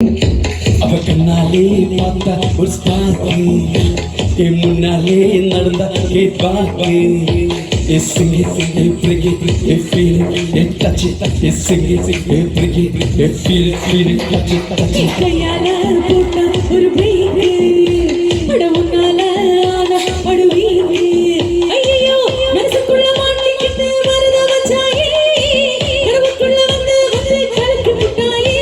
அவ கண்ணாலே பார்த்தா ஒரு ஸ்பார்க்கு என் முன்னாலே நடந்தா கேட்பாக்கு சிங்கி பிரிகி ஃபீல் டச் சிங்கி பிரிகி ஃபீல் டச் கையால போட்ட ஒரு பிரேக் அட உன்னால ஆன படுவீங்க ஐயோ மனசுக்குள்ள மாட்டிக்கிட்டு மருத வச்சாயே கனவுக்குள்ள வந்து கலக்கி விட்டாயே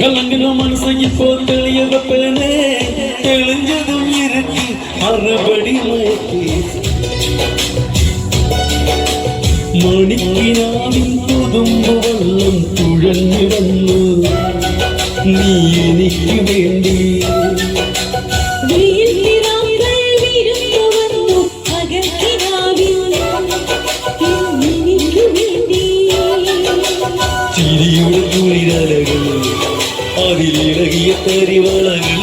கலங்குற மனசை இப்போ தெளிய வைப்பேனே தெளிஞ்சதும் இருக்கு மறுபடி மயக்கி മണിക്കിനാവിൻ പുതുമ്പ് വെള്ളം തുഴഞ്ഞു വന്നു നീ എനിക്ക് വേണ്ടി ചിരിയുടെ കുളിരലകൾ അതിലിളകിയ തരിവളകൾ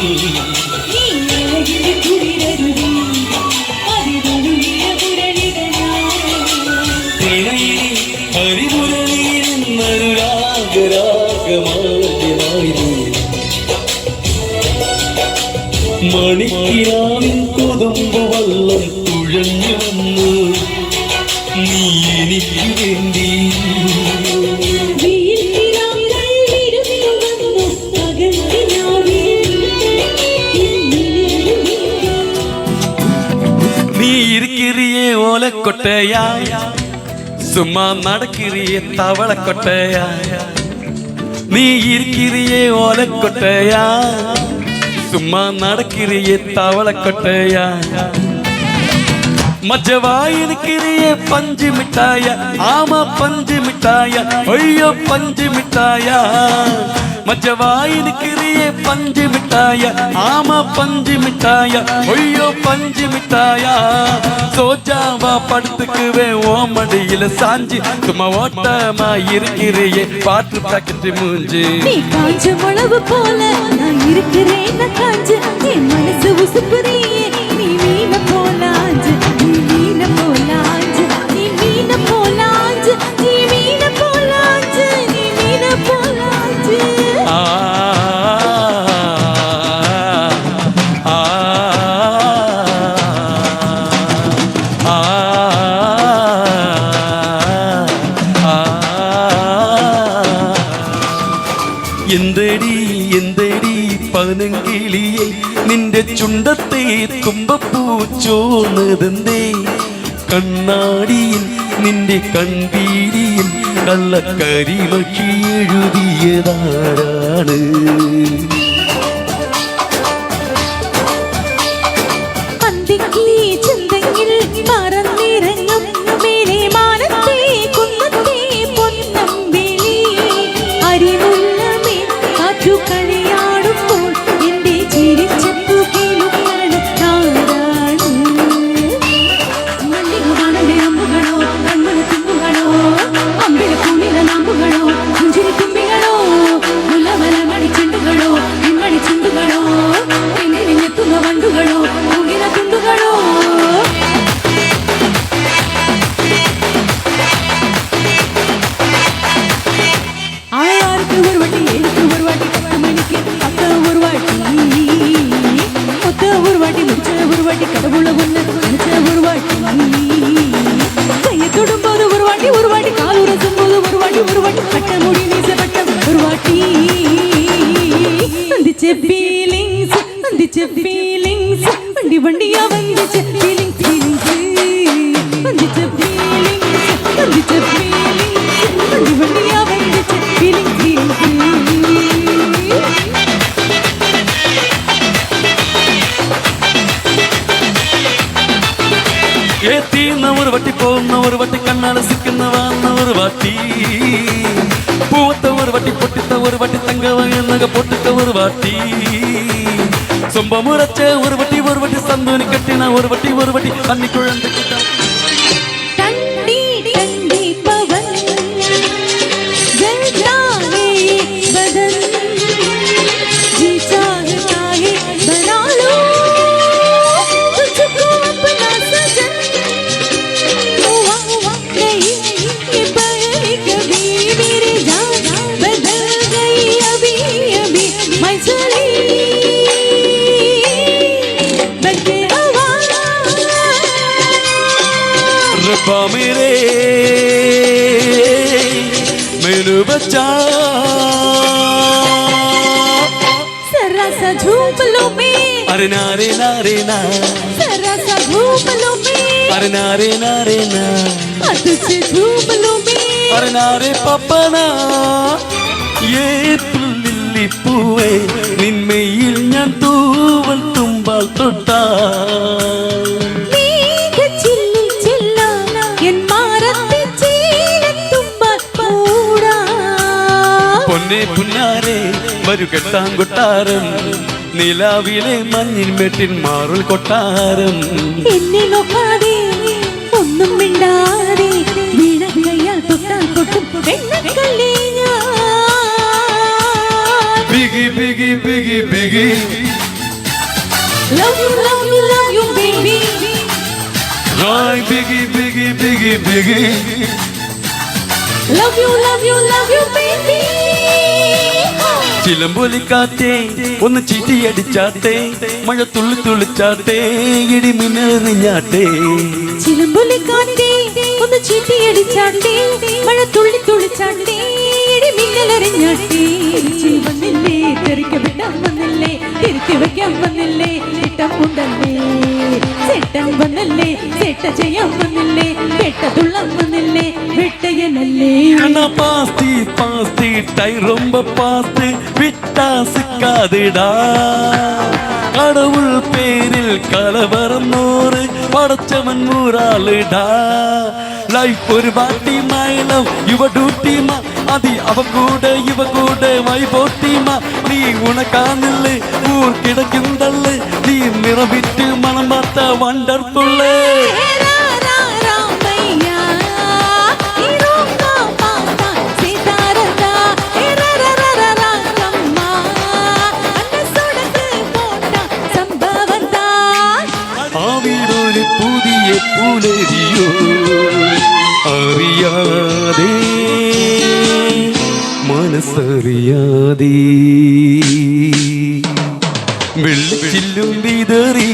മണിക്കിനാവിൻ കൊതുമ്പ് വള്ളം തുഴഞ്ഞു വന്നു നീ എനിക്ക് വേണ്ടി നീ ഇരിക്കിറിയേ ഓലക്കൊട്ടയാ சும்மா நடக்கிறியே தவளக்கொட்டையா நீ இருக்கிறியே ஓலக்கொட்டையா சும்மா நடக்கிறியே தவளக்கொட்டையா மஜவாய் இருக்கிறியே பஞ்சு மிட்டாயா ஆமா பஞ்சு மிட்டாயா ஐயோ பஞ்சு மிட்டாயா மஜவாய் இருக்கிறியே பஞ்சு மிட்டாயா ஆமா பஞ்சு மிட்டாயா ஐயோ பஞ்சு மிட்டாயா சோஜாவா படுத்துக்குவே ஓமடியில சாஞ்சி சும்மா ஓட்டமா இருக்கிறியே பாட்டு பாக்கெட்டு மூஞ்சி நீ காஞ்ச முளவு போல நான் இருக்கிறேன் காஞ்சு என் மனசு உசுப்புறியே நீ மீன போலாஞ்சு நீ மீன போலாஞ்சு நீ மீன போலாஞ்சு நீ மீன போலாஞ்சு நீ மீன போலாஞ்சு എന്തടി എന്തടി പനങ്കിളിയെ നിന്റെ ചുണ്ടത്തെ തുമ്പപ്പൂ ചോന്നതെന്തേ കണ്ണാടിയിൽ നിന്റെ കൺപീടിയിൽ കള്ളക്കരിമഷി എഴുതിയതാരാണ് feelings வண்டி வண்டியா வந்துச்சு feelings வந்துச்சு feelings வந்துச்சு feelings வண்டி வண்டியா வந்துச்சு feelings ஏத்தின ஒரு வட்டி போன ஒரு வட்டி கண்ணால சிக்கினவான ஒரு வாட்டி பூவத்த ஒரு வட்டி பொட்டித்த ஒரு வட்டி தங்க நகை போட்டுக்க ஒரு வாட்டி சொம்ப முறைச்ச ஒரு வட்டி சந்தோனி கட்டினா ஒரு வட்டி அன்னி குழந்தை मेरे मेनू बचा जरा सा झूम लो मैं, अरे नारे नारे ना, जरा सा झूम लो मैं, अरे नारे नारे ना, तुझसे झूम लो मैं, अरे नारे पपना ये തുള്ളി പൂവേ നിന്മയിൽ ഞാൻ തൂവൽ തുമ്പാൽ തൊട്ടാ മേഘച്ചില്ലിൽ ചെല്ലാം എൻ മാറത്തെ ചീലത്തുമ്പാൽ മൂടാ. പൊന്നേ പുന്നാരെ വരു കെട്ടാൻ കൊട്ടാരം നിലാവിലെ മഞ്ഞിൻ മെട്ടിൻ മാറുൽ കൊട്ടാരം എന്നെ നോക്കാതെ ഒന്നും മിണ്ടാതെ വീണകയാൽ തൊട്ടാൽ തൊട്ടും വെണ്ണക്കല്ലേ ഞാൻ. ബിഗി ബിഗി ബിഗി ബിഗി Love you, love you, love you, baby. Hi ബിഗി ബിഗി ബിഗി ബിഗി Love you, love you, love you, baby. ചിലമ്പൊലിക്കാറ്റേ ഒന്ന് ചീറ്റിയടിച്ചാട്ടെ മഴ തുള്ളി തുള്ളിച്ചാട്ടെ ഇടി മിന്നറിഞ്ഞാട്ടെ ചിലമ്പൊലിക്കാറ്റേ ഒന്ന് ചീറ്റിയടിച്ചാട്ടെ മഴ തുള്ളി തുള്ളിച്ചാട്ടെ ഇടി മിന്നലറിഞ്ഞാട്ടെ. ചിരി വന്നില്ലേ തെറിക്ക് വിട്ടാൻ വന്നില്ലേ തിരുത്തി വയ്ക്കാൻ വന്നില്ലേ ഇട്ടം ഉണ്ടല്ലേ ചേട്ടൻ വന്നല്ലേ ചേട്ട ചെയ്യാൻ വന്നില്ലേ കെട്ടതുള്ളം വന്നില്ലേ വെട്ടയനല്ലേ. கண்ணா பாஸ்தி பாஸ்தி டை ரொம்ப பாஸ்தி விட்டா சிக்காதுடா கடவுள் பேரில் கலவரம் நூறு படைச்சவன் நூறாளுடா லைஃப் ஒரு பாட்டி மயிலம் இவ டூட்டிமா அது அவ கூட இவ கூட மை போட்டிமா நீ உனக்கானில்லை ஊர் கிடைக்கும் தள்ளு நீ நிறவிட்டு மனம் பார்த்த வண்டர்ஃபுல்லு ആവിടൊരു പുതിയ പുലരിയോ അറിയാതെ മനസ്സറിയാതെ വെള്ളിച്ചില്ലും വിതറി